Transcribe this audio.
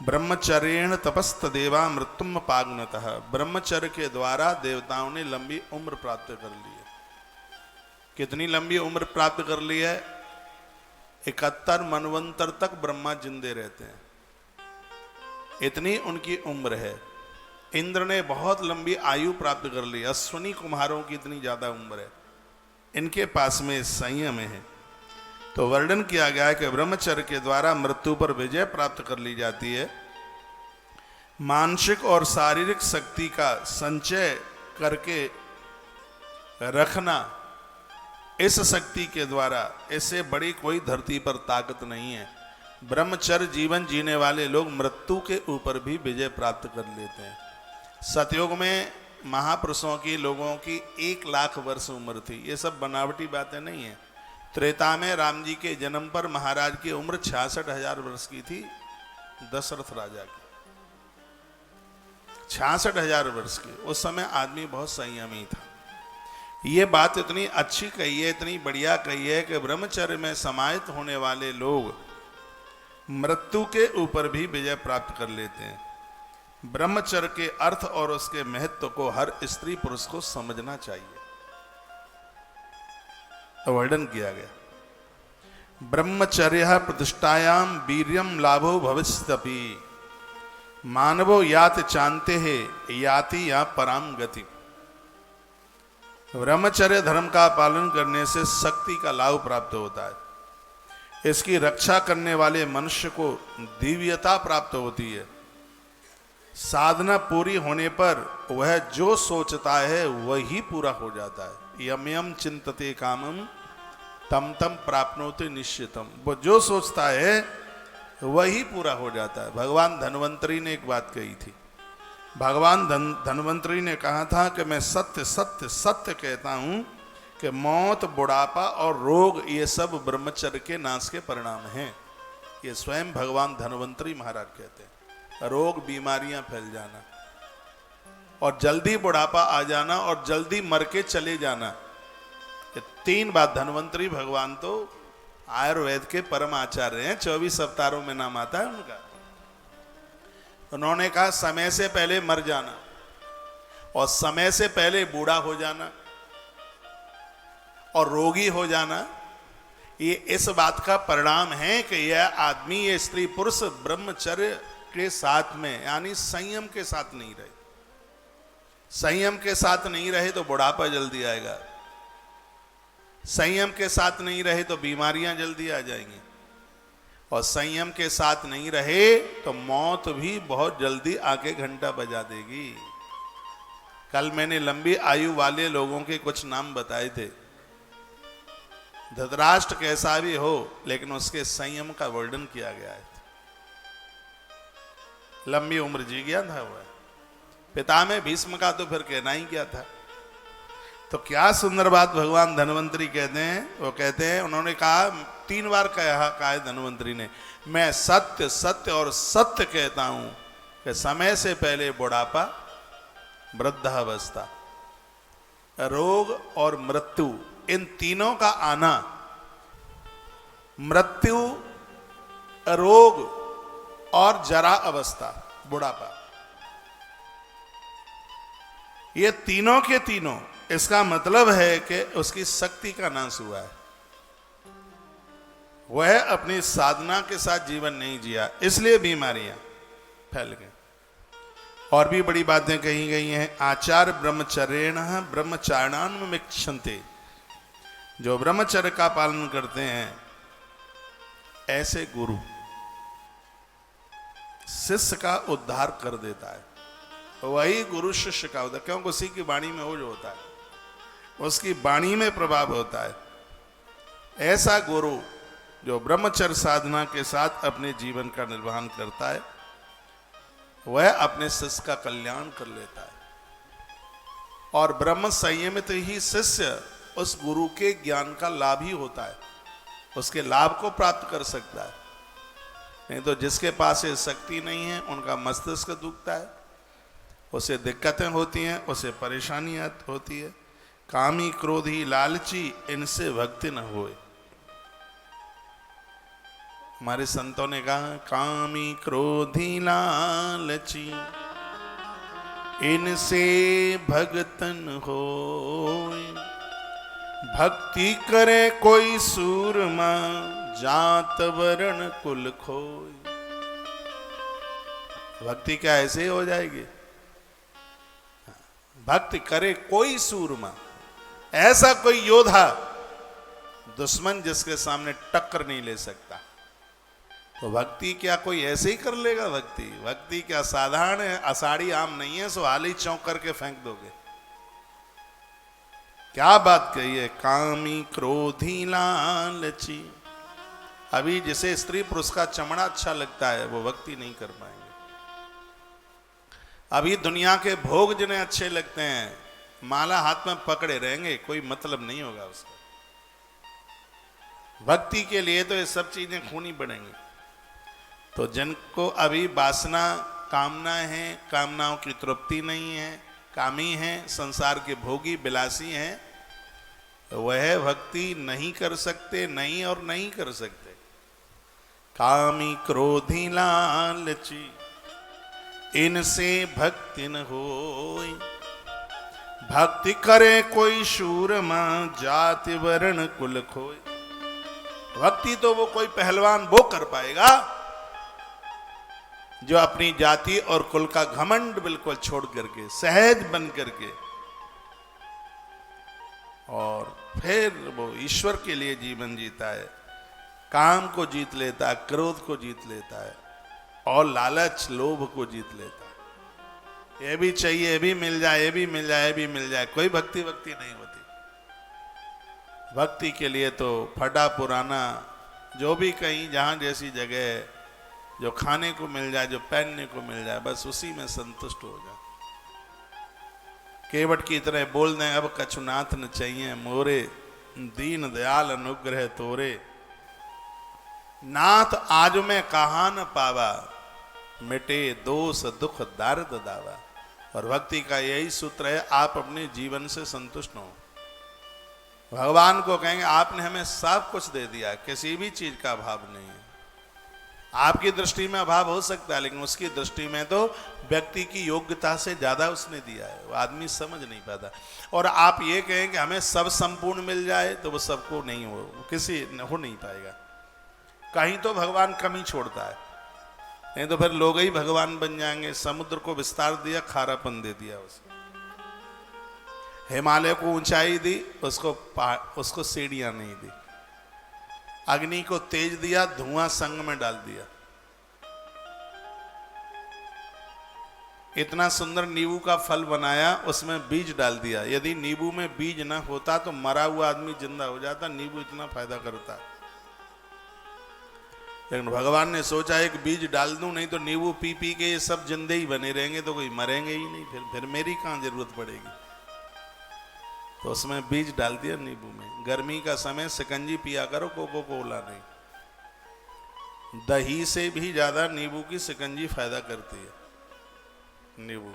ब्रह्मचर्येण तपस्तदेवा मृत्युम पाग्नतः। ब्रह्मचर्य के द्वारा देवताओं ने लंबी उम्र प्राप्त कर ली है। कितनी लंबी उम्र प्राप्त कर ली है? 71 मनवंतर तक ब्रह्मा जिंदे रहते हैं, इतनी उनकी उम्र है। इंद्र ने बहुत लंबी आयु प्राप्त कर ली। अश्विनी कुम्हारों की इतनी ज्यादा उम्र है, इनके पास में संयम है। तो वर्णन किया गया है कि ब्रह्मचर्य के द्वारा मृत्यु पर विजय प्राप्त कर ली जाती है। मानसिक और शारीरिक शक्ति का संचय करके रखना, इस शक्ति के द्वारा इससे बड़ी कोई धरती पर ताकत नहीं है। ब्रह्मचर्य जीवन जीने वाले लोग मृत्यु के ऊपर भी विजय प्राप्त कर लेते हैं। सतयुग में महापुरुषों की, लोगों की 1 लाख वर्ष उम्र थी। ये सब बनावटी बातें नहीं है। त्रेता में राम जी के जन्म पर महाराज की उम्र 66,000 वर्ष की थी, दशरथ राजा की 66,000 वर्ष की। उस समय आदमी बहुत संयमी था। ये बात इतनी अच्छी कही है, इतनी बढ़िया कही है कि ब्रह्मचर्य में समाहित होने वाले लोग मृत्यु के ऊपर भी विजय प्राप्त कर लेते हैं। ब्रह्मचर्य के अर्थ और उसके महत्व को हर स्त्री पुरुष को समझना चाहिए। वर्णन किया गया, ब्रह्मचर्य प्रतिष्ठायाम वीर्यम लाभो भविष्यति मानवो याति चांते है याति या पराम गति। ब्रह्मचर्य धर्म का पालन करने से शक्ति का लाभ प्राप्त होता है। इसकी रक्षा करने वाले मनुष्य को दिव्यता प्राप्त होती है। साधना पूरी होने पर वह जो सोचता है वही पूरा हो जाता है। यम यम चिंतते कामम तम तम प्राप्नोति निश्चितम। वो जो सोचता है वही पूरा हो जाता है। भगवान धन्वंतरी ने एक बात कही थी। भगवान धन्वंतरी ने कहा था कि मैं सत्य सत्य सत्य कहता हूं कि मौत, बुढ़ापा और रोग ये सब ब्रह्मचर्य के नाश के परिणाम हैं। ये स्वयं भगवान धन्वंतरी महाराज कहते हैं। रोग, बीमारियां फैल जाना और जल्दी बुढ़ापा आ जाना और जल्दी मर के चले जाना, ये 3 बात। धन्वंतरी भगवान तो आयुर्वेद के परम आचार्य हैं, 24 अवतारों में नाम आता है उनका। उन्होंने कहा समय से पहले मर जाना और समय से पहले बूढ़ा हो जाना और रोगी हो जाना, ये इस बात का परिणाम है कि यह आदमी, ये स्त्री पुरुष ब्रह्मचर्य के साथ में यानी संयम के साथ नहीं रहे। संयम के साथ नहीं रहे तो बुढ़ापा जल्दी आएगा, संयम के साथ नहीं रहे तो बीमारियां जल्दी आ जाएंगी, और संयम के साथ नहीं रहे तो मौत भी बहुत जल्दी आके घंटा बजा देगी। कल मैंने लंबी आयु वाले लोगों के कुछ नाम बताए थे। धृतराष्ट्र कैसा भी हो लेकिन उसके संयम का वर्णन किया गया है। लंबी उम्र जी गया था वह। पितामह भीष्म का तो फिर कहना ही क्या था। तो क्या सुंदर बात भगवान धन्वंतरी कहते हैं। वो कहते हैं, उन्होंने कहा 3 बार कहा है धन्वंतरी ने, मैं सत्य सत्य और सत्य कहता हूं कि समय से पहले बुढ़ापा, वृद्धावस्था, रोग और मृत्यु, इन तीनों का आना, मृत्यु, रोग और जरा अवस्था, बुढ़ापा, ये तीनों के तीनों, इसका मतलब है कि उसकी शक्ति का नाश हुआ है। वह अपनी साधना के साथ जीवन नहीं जिया, इसलिए बीमारियां फैल गई। और भी बड़ी बातें कही गई हैं। आचार ब्रह्मचर्येण ब्रह्मचारिणान्विक्षन्ते। जो ब्रह्मचर्य का पालन करते हैं ऐसे गुरु शिष्य का उद्धार कर देता है। वही गुरु शिष्य का उद्धार, क्योंकि उसी की वाणी में वो जो होता है, उसकी वाणी में प्रभाव होता है। ऐसा गुरु जो ब्रह्मचर्य साधना के साथ अपने जीवन का निर्वहन करता है, वह अपने शिष्य का कल्याण कर लेता है। और ब्रह्म संयमित ही शिष्य उस गुरु के ज्ञान का लाभ ही होता है, उसके लाभ को प्राप्त कर सकता है। नहीं तो जिसके पास ये शक्ति नहीं है, उनका मस्तिष्क दुखता है, उसे दिक्कतें होती हैं, उसे परेशानियां होती है। कामी, क्रोधी, लालची, इनसे भक्ति न होए। हमारे संतों ने कहा कामी क्रोधी लालची इनसे भगतन होय, भक्ति करे कोई सूरमा जात वरण कुल खोय। भक्ति क्या ऐसे ही हो जाएगी? भक्ति करे कोई सूरमा, ऐसा कोई योद्धा दुश्मन जिसके सामने टक्कर नहीं ले सकता। तो भक्ति क्या कोई ऐसे ही कर लेगा? भक्ति क्या साधारण है? अषाढ़ी आम नहीं है सो हाली चौंक करके फेंक दोगे। क्या बात कही है? कामी क्रोधी लालची। अभी जिसे स्त्री पुरुष का चमड़ा अच्छा लगता है वो भक्ति नहीं कर पाएंगे। अभी दुनिया के भोग जिन्हें अच्छे लगते हैं माला हाथ में पकड़े रहेंगे, कोई मतलब नहीं होगा उसका। भक्ति के लिए तो ये सब चीजें खोनी पड़ेंगी। तो जिनको अभी वासना कामना है, कामनाओं की तृप्ति नहीं है, कामी हैं, संसार के भोगी बिलासी हैं, वह भक्ति नहीं कर सकते, नहीं और नहीं कर सकते। कामी क्रोधी लालची इनसे भक्ति न होय, भक्ति करे कोई शूरमा जाति वर्ण कुल खोय। भक्ति तो वो कोई पहलवान वो कर पाएगा जो अपनी जाति और कुल का घमंड बिल्कुल छोड़ करके सहज बन करके और फिर वो ईश्वर के लिए जीवन जीता है, काम को जीत लेता है, क्रोध को जीत लेता है और लालच लोभ को जीत लेता है। ये भी चाहिए, ये भी मिल जाए, ये भी मिल जाए, ये भी मिल जाए, कोई भक्ति नहीं होती। भक्ति के लिए तो फटा पुराना जो भी कहीं जहां जैसी जगह जो खाने को मिल जाए, जो पहनने को मिल जाए, बस उसी में संतुष्ट हो जाए। केवट की तरह बोल दें अब कछुनाथ न चाहिए मोरे, दीन दयाल अनुग्रह तोरे, नाथ आज में कहा न पावा, मिटे दोष दुख दार्द दावा। और भक्ति का यही सूत्र है, आप अपने जीवन से संतुष्ट हो। भगवान को कहेंगे आपने हमें सब कुछ दे दिया, किसी भी चीज का अभाव नहीं है। आपकी दृष्टि में अभाव हो सकता है लेकिन उसकी दृष्टि में तो व्यक्ति की योग्यता से ज्यादा उसने दिया है, वो आदमी समझ नहीं पाता। और आप ये कहें कि हमें सब संपूर्ण मिल जाए तो वो सबको नहीं किसी हो नहीं पाएगा। कहीं तो भगवान कमी छोड़ता है, नहीं तो फिर लोग ही भगवान बन जाएंगे। समुद्र को विस्तार दिया, खारापन दे दिया उसे। हिमालय को ऊंचाई दी, उसको सीढ़ियां नहीं दी। अग्नि को तेज दिया, धुआं संग में डाल दिया। इतना सुंदर नींबू का फल बनाया, उसमें बीज डाल दिया। यदि नींबू में बीज ना होता तो मरा हुआ आदमी जिंदा हो जाता। नींबू इतना फायदा करता, लेकिन भगवान ने सोचा एक बीज डाल दूं, नहीं तो नींबू पी पी के ये सब जिंदे ही बने रहेंगे तो कोई मरेंगे ही नहीं, फिर मेरी कहां जरूरत पड़ेगी। तो उसमें बीज डाल दिया नींबू में। गर्मी का समय शिकंजी पिया करो, कोको कोला नहीं। दही से भी ज्यादा नींबू की शिकंजी फायदा करती है। नींबू